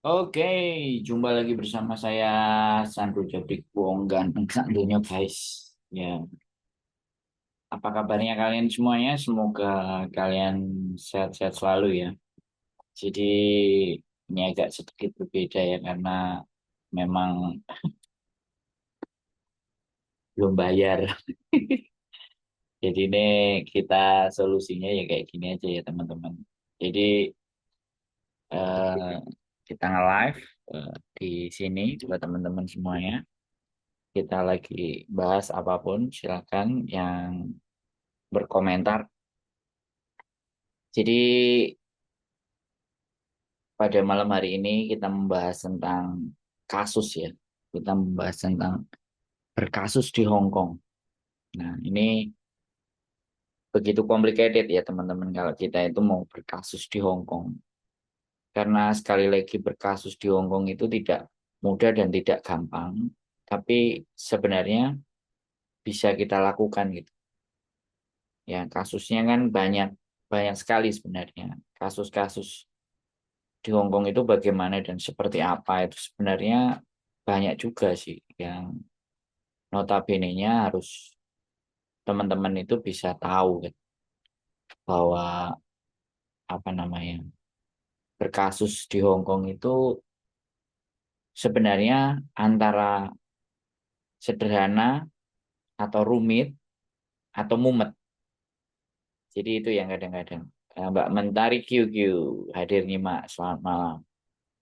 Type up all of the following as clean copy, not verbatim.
Oke, jumpa lagi bersama saya Sandro Jabrik Wong ganteng santunya guys. Ya, apa kabarnya kalian semuanya? Semoga kalian sehat-sehat selalu ya. Jadi ini agak sedikit berbeda ya karena memang belum bayar. Jadi ini kita solusinya ya kayak gini aja ya teman-teman. Jadi eh, kita nge-live di sini buat teman-teman semuanya. Kita lagi bahas apapun, silakan yang berkomentar. Jadi pada malam hari ini kita membahas tentang kasus ya. Kita membahas tentang berkasus di Hong Kong. Nah, ini begitu complicated ya teman-teman kalau kita itu mau berkasus di Hong Kong. Karena sekali lagi berkasus di Hong Kong itu tidak mudah dan tidak gampang. Tapi sebenarnya bisa kita lakukan gitu. Ya, kasusnya kan banyak banyak sekali sebenarnya. Kasus-kasus di Hong Kong itu bagaimana dan seperti apa itu sebenarnya banyak juga sih yang notabene-nya harus teman-teman itu bisa tahu kan, bahwa apa namanya berkasus di Hong Kong itu sebenarnya antara sederhana atau rumit atau mumet. Jadi itu yang kadang-kadang Mbak Mentari QQ hadir nyimak selamat malam.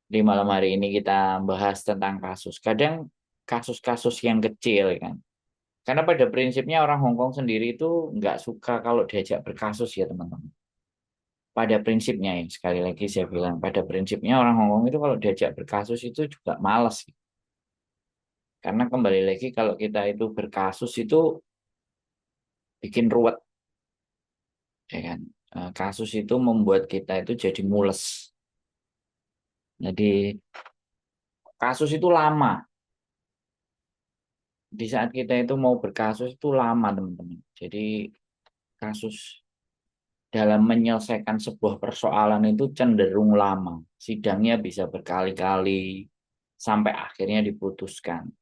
Di malam hari ini kita bahas tentang kasus. Kadang kasus-kasus yang kecil kan. Karena pada prinsipnya orang Hong Kong sendiri itu nggak suka kalau diajak berkasus ya teman-teman. Pada prinsipnya ya, sekali lagi saya bilang, pada prinsipnya orang Hong Kong itu kalau diajak berkasus itu juga malas. Karena kembali lagi kalau kita itu berkasus itu bikin ruwet, ya kan. Kasus itu membuat kita itu jadi mules. Jadi kasus itu lama. Di saat kita itu mau berkasus itu lama teman-teman. Jadi kasus dalam menyelesaikan sebuah persoalan itu cenderung lama. Sidangnya bisa berkali-kali sampai akhirnya diputuskan.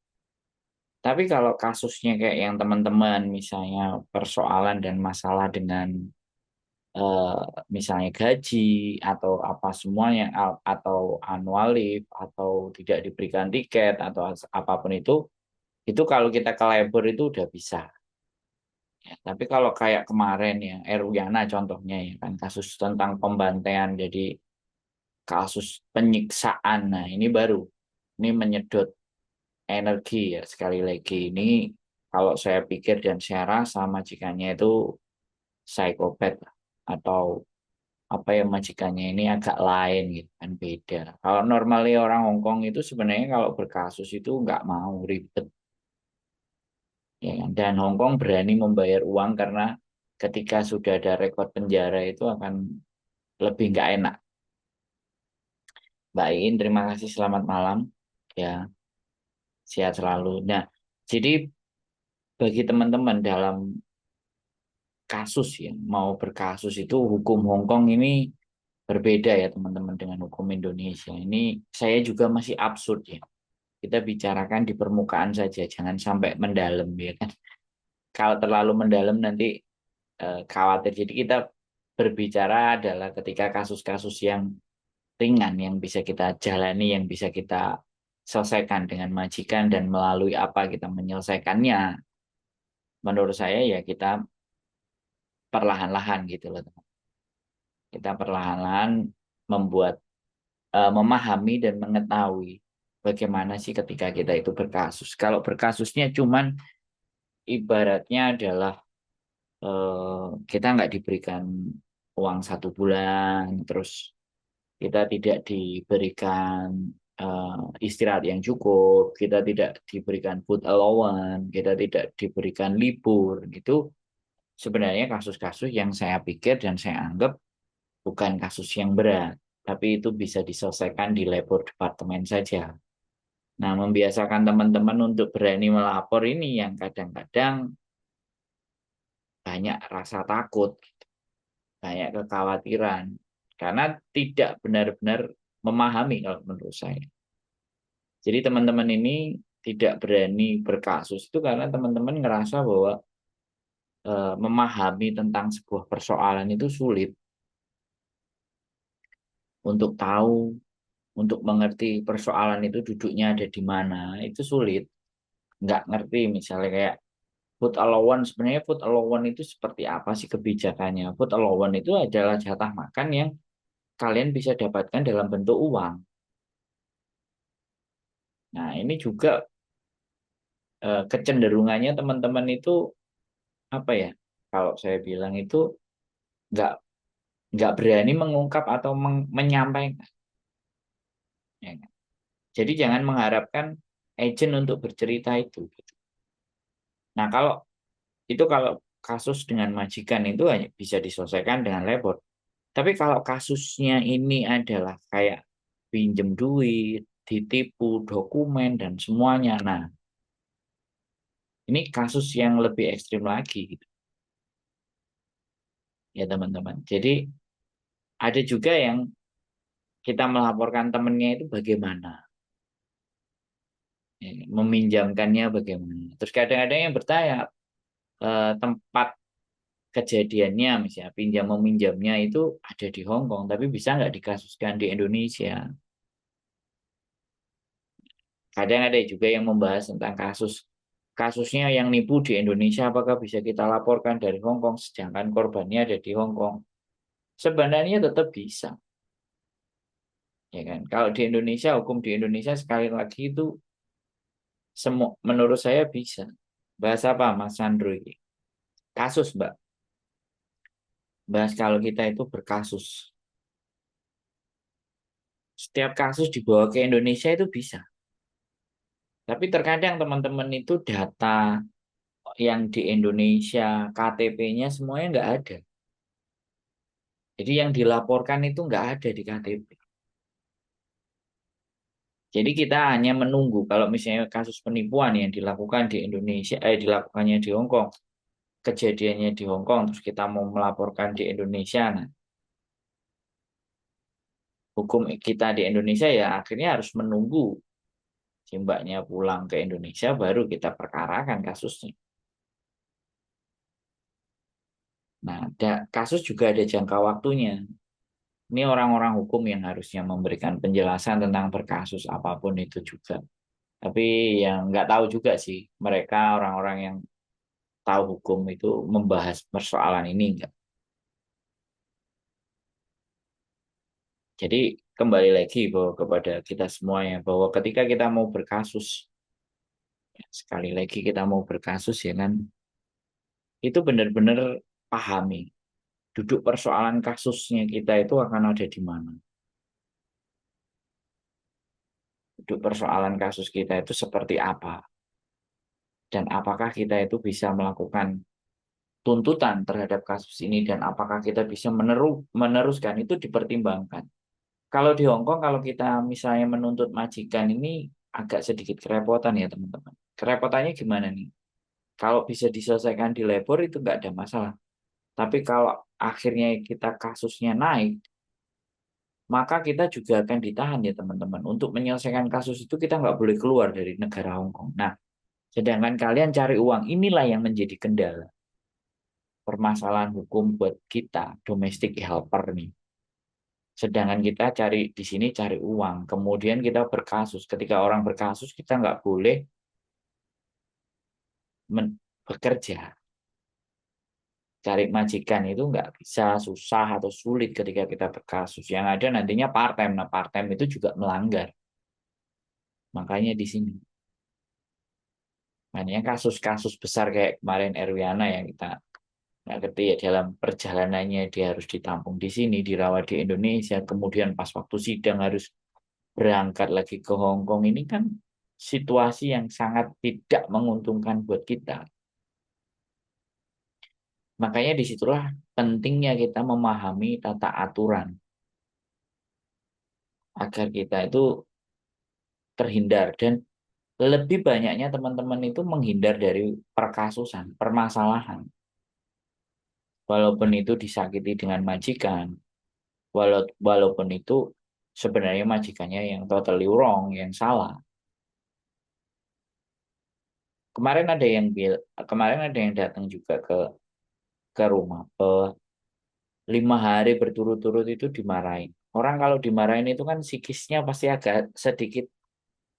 Tapi kalau kasusnya kayak yang teman-teman, misalnya persoalan dan masalah dengan eh, misalnya gaji atau apa semuanya, atau annual leave, atau tidak diberikan tiket, atau apapun itu kalau kita ke labor itu udah bisa. Ya, tapi kalau kayak kemarin ya, Yana contohnya ya kan, kasus tentang pembantaian, jadi kasus penyiksaan. Nah, ini baru. Ini menyedot energi ya. Sekali lagi ini kalau saya pikir dan saya rasa majikannya itu psikopat lah. Atau apa ya majikannya ini agak lain gitu kan beda. Kalau normalnya orang Hong Kong itu sebenarnya kalau berkasus itu nggak mau ribet ya kan. Dan Hong Kong berani membayar uang karena ketika sudah ada rekod penjara itu akan lebih nggak enak. Mbak Iin, terima kasih selamat malam. Ya, sehat selalu. Nah, jadi bagi teman-teman dalam kasus ya, mau berkasus itu hukum Hong Kong ini berbeda ya teman-teman dengan hukum Indonesia. Ini saya juga masih absurd ya. Kita bicarakan di permukaan saja, jangan sampai mendalam ya kan. Kalau terlalu mendalam nanti khawatir. Jadi kita berbicara adalah ketika kasus-kasus yang ringan yang bisa kita jalani, yang bisa kita selesaikan dengan majikan dan melalui apa kita menyelesaikannya. Menurut saya ya kita perlahan-lahan gitu loh. Kita perlahan-lahan membuat memahami dan mengetahui bagaimana sih ketika kita itu berkasus. Kalau berkasusnya cuman ibaratnya adalah kita nggak diberikan uang 1 bulan, terus kita tidak diberikan istirahat yang cukup, kita tidak diberikan food allowance, kita tidak diberikan libur, gitu. Sebenarnya kasus-kasus yang saya pikir dan saya anggap bukan kasus yang berat, tapi itu bisa diselesaikan di labor departemen saja. Nah, membiasakan teman-teman untuk berani melapor ini yang kadang-kadang banyak rasa takut, banyak kekhawatiran, karena tidak benar-benar. memahami kalau menurut saya. Jadi teman-teman ini tidak berani berkasus itu karena teman-teman ngerasa bahwa memahami tentang sebuah persoalan itu sulit untuk tahu, untuk mengerti persoalan itu duduknya ada di mana, itu sulit. Nggak ngerti misalnya kayak food allowance, sebenarnya food allowance itu seperti apa sih kebijakannya? Food allowance itu adalah jatah makan yang kalian bisa dapatkan dalam bentuk uang. Nah, ini juga kecenderungannya teman-teman itu apa ya? Kalau saya bilang itu nggak nggak berani mengungkap atau menyampaikan. Ya kan? Jadi jangan mengharapkan agent untuk bercerita itu. Nah, kalau kasus dengan majikan itu hanya bisa diselesaikan dengan labor. Tapi kalau kasusnya ini adalah kayak pinjem duit, ditipu, dokumen, dan semuanya. Nah, ini kasus yang lebih ekstrim lagi gitu. Ya teman-teman. Jadi ada juga yang kita melaporkan temennya itu bagaimana. Ya, meminjamkannya bagaimana. Terus kadang-kadang yang bertanya, tempat kejadiannya misalnya pinjam meminjamnya itu ada di Hong Kong, tapi bisa nggak dikasuskan di Indonesia? Kadang ada juga yang membahas tentang kasusnya yang nipu di Indonesia, apakah bisa kita laporkan dari Hong Kong sedangkan korbannya ada di Hong Kong? Sebenarnya tetap bisa, ya kan? Kalau di Indonesia, hukum di Indonesia sekali lagi itu semua menurut saya bisa. Bahas apa Mas Sandro ini? Kasus, Mbak. Bahas kalau kita itu berkasus. Setiap kasus dibawa ke Indonesia itu bisa. Tapi terkadang teman-teman itu data yang di Indonesia, KTP-nya semuanya nggak ada. Jadi yang dilaporkan itu nggak ada di KTP. Jadi kita hanya menunggu kalau misalnya kasus penipuan yang dilakukan di Indonesia, dilakukannya di Hong Kong, kejadiannya di Hong Kong, terus kita mau melaporkan di Indonesia, nah hukum kita di Indonesia ya akhirnya harus menunggu si mbaknya pulang ke Indonesia baru kita perkarakan kasusnya. Nah, kasus juga ada jangka waktunya. Ini orang-orang hukum yang harusnya memberikan penjelasan tentang berkasus apapun itu juga. Tapi yang nggak tahu juga sih, mereka orang-orang yang tahu hukum itu membahas persoalan ini enggak. Jadi kembali lagi bahwa kepada kita semuanya bahwa ketika kita mau berkasus, ya, sekali lagi kita mau berkasus ya kan, itu benar-benar pahami duduk persoalan kasusnya kita itu akan ada di mana. Duduk persoalan kasus kita itu seperti apa dan apakah kita itu bisa melakukan tuntutan terhadap kasus ini dan apakah kita bisa meneruskan itu dipertimbangkan. Kalau di Hong Kong, kalau kita misalnya menuntut majikan ini agak sedikit kerepotan ya teman-teman. Kerepotannya gimana nih? Kalau bisa diselesaikan di labor itu nggak ada masalah. Tapi kalau akhirnya kita kasusnya naik, maka kita juga akan ditahan ya teman-teman. Untuk menyelesaikan kasus itu kita nggak boleh keluar dari negara Hong Kong. Nah, sedangkan kalian cari uang, inilah yang menjadi kendala. Permasalahan hukum buat kita, domestic helper nih. Sedangkan kita cari di sini cari uang, kemudian kita berkasus. Ketika orang berkasus, kita nggak boleh bekerja. Cari majikan itu nggak bisa, susah atau sulit ketika kita berkasus. Yang ada nantinya part-time. Nah, part-time itu juga melanggar. Makanya di sini. Makanya kasus-kasus besar kayak kemarin Erwiana yang kita nggak ngerti ya dalam perjalanannya dia harus ditampung di sini, dirawat di Indonesia, kemudian pas waktu sidang harus berangkat lagi ke Hong Kong ini kan situasi yang sangat tidak menguntungkan buat kita. Makanya disitulah pentingnya kita memahami tata aturan agar kita itu terhindar dan lebih banyaknya teman-teman itu menghindar dari perkasusan, permasalahan. Walaupun itu disakiti dengan majikan, walaupun itu sebenarnya majikannya yang totally wrong, yang salah. Kemarin ada yang kemarin ada yang datang juga ke rumah, 5 hari berturut-turut itu dimarahin. Orang kalau dimarahin itu kan psikisnya pasti agak sedikit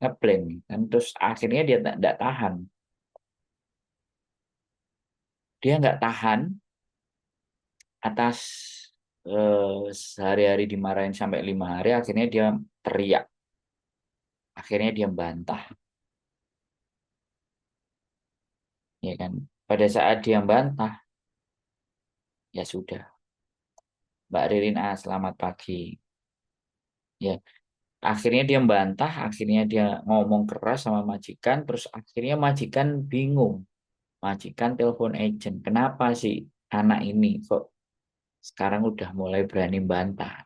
ngeblank kan, terus akhirnya dia tidak tahan, dia nggak tahan atas sehari-hari dimarahin sampai 5 hari, akhirnya dia teriak, akhirnya dia bantah, ya kan. Pada saat dia bantah, ya sudah, Mbak Ririn, selamat pagi, ya. Akhirnya dia bantah, akhirnya dia ngomong keras sama majikan, terus akhirnya majikan bingung. Majikan telepon agent, kenapa sih anak ini kok sekarang udah mulai berani bantah?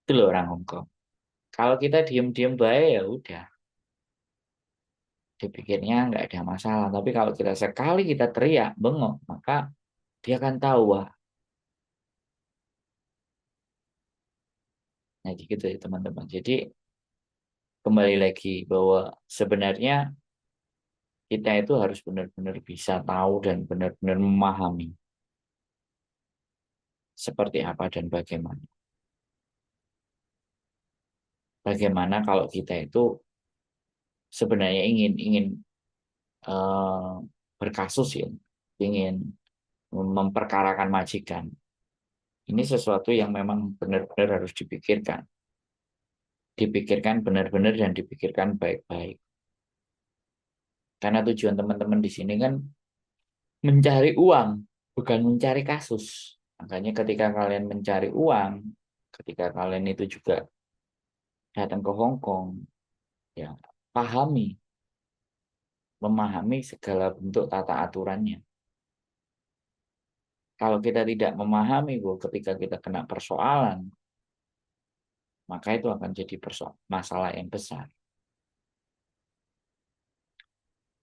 Itu loh orang Hongkong. Kalau kita diem-diem baik ya udah, dipikirnya nggak ada masalah. Tapi kalau kita sekali kita teriak, bengok, maka dia akan tahu, wah, nah gitu ya teman-teman. Jadi kembali lagi bahwa sebenarnya kita itu harus benar-benar bisa tahu dan benar-benar memahami seperti apa dan bagaimana. Bagaimana kalau kita itu sebenarnya ingin ingin eh, berkasus ya, ingin memperkarakan majikan. Ini sesuatu yang memang benar-benar harus dipikirkan. Dipikirkan benar-benar dan dipikirkan baik-baik. Karena tujuan teman-teman di sini kan mencari uang, bukan mencari kasus. Makanya ketika kalian mencari uang, ketika kalian itu juga datang ke Hong Kong, ya pahami, memahami segala bentuk tata aturannya. Kalau kita tidak memahami bahwa ketika kita kena persoalan, maka itu akan jadi masalah yang besar.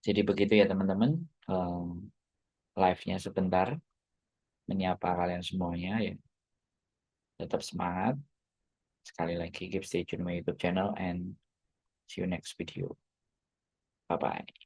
Jadi begitu ya teman-teman, live-nya sebentar, menyapa kalian semuanya ya. Tetap semangat. Sekali lagi, keep stay tune my YouTube channel and see you next video. Bye-bye.